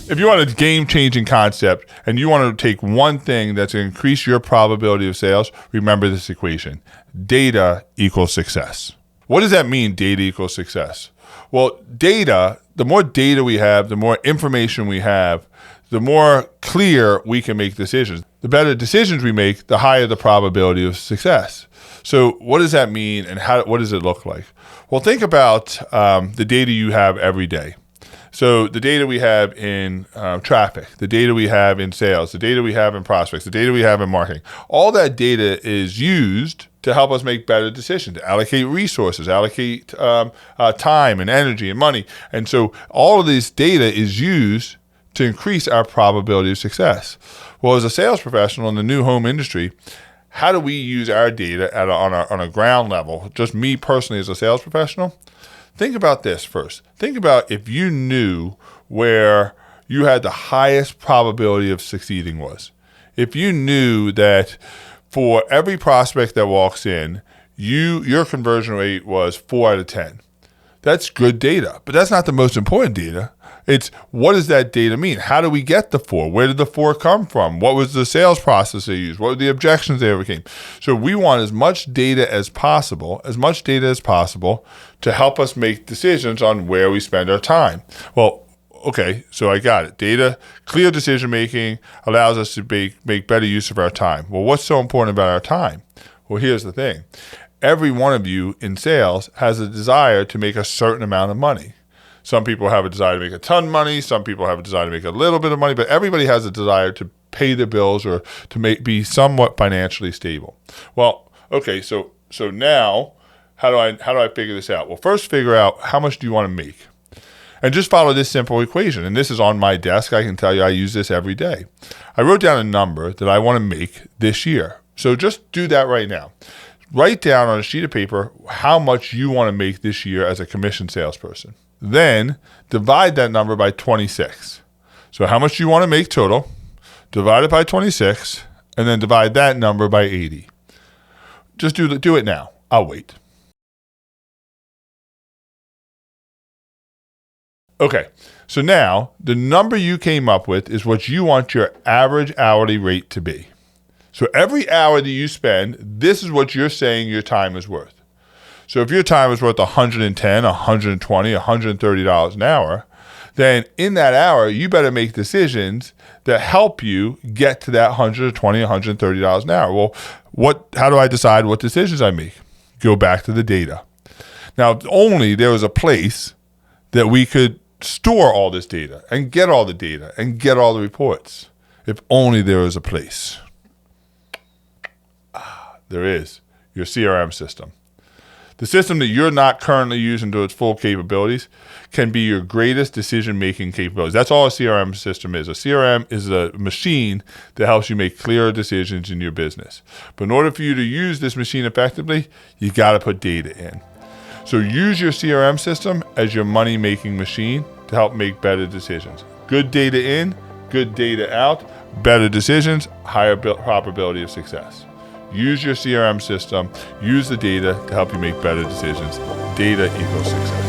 If you want a game-changing concept and you want to take one thing that's going to increase your probability of sales, remember this equation. Data equals success. What does that mean, data equals success? Well, data, the more data we have, the more information we have, the more clear we can make decisions. The better decisions we make, the higher the probability of success. So what does that mean and what does it look like? Well, think about the data you have every day. So the data we have in traffic, the data we have in sales, the data we have in prospects, the data we have in marketing, all that data is used to help us make better decisions, to allocate resources, allocate time and energy and money. And so all of this data is used to increase our probability of success. Well, as a sales professional in the new home industry, how do we use our data on a ground level, just me personally as a sales professional? Think about this first. Think about if you knew where you had the highest probability of succeeding was. If you knew that for every prospect that walks in, your conversion rate was 4 out of 10. That's good data, but that's not the most important data. It's what does that data mean? How do we get the 4? Where did the 4 come from? What was the sales process they used? What were the objections they overcame? So we want as much data as possible to help us make decisions on where we spend our time. Well, okay, so I got it. Data, clear decision making allows us to make better use of our time. Well, what's so important about our time? Well, here's the thing. Every one of you in sales has a desire to make a certain amount of money. Some people have a desire to make a ton of money. Some people have a desire to make a little bit of money, but everybody has a desire to pay their bills or to be somewhat financially stable. Well, okay, so now how do I figure this out? Well, first figure out how much do you want to make? And just follow this simple equation. And this is on my desk. I can tell you I use this every day. I wrote down a number that I want to make this year. So just do that right now. Write down on a sheet of paper how much you want to make this year as a commissioned salesperson. Then divide that number by 26. So how much do you want to make total, divide it by 26, and then divide that number by 80. Just do it now. I'll wait. Okay, so now the number you came up with is what you want your average hourly rate to be. So every hour that you spend, this is what you're saying your time is worth. So if your time is worth $110, $120, $130 an hour, then in that hour, you better make decisions that help you get to that $120, $130 an hour. Well, how do I decide what decisions I make? Go back to the data. Now, if only there was a place that we could store all this data and get all the data and get all the reports. If only there was a place. There is. Your CRM system. The system that you're not currently using to its full capabilities can be your greatest decision-making capabilities. That's all a CRM system is. A CRM is a machine that helps you make clearer decisions in your business. But in order for you to use this machine effectively, you got to put data in. So use your CRM system as your money-making machine to help make better decisions. Good data in, good data out, better decisions, higher probability of success. Use your CRM system, use the data to help you make better decisions. Data equals success.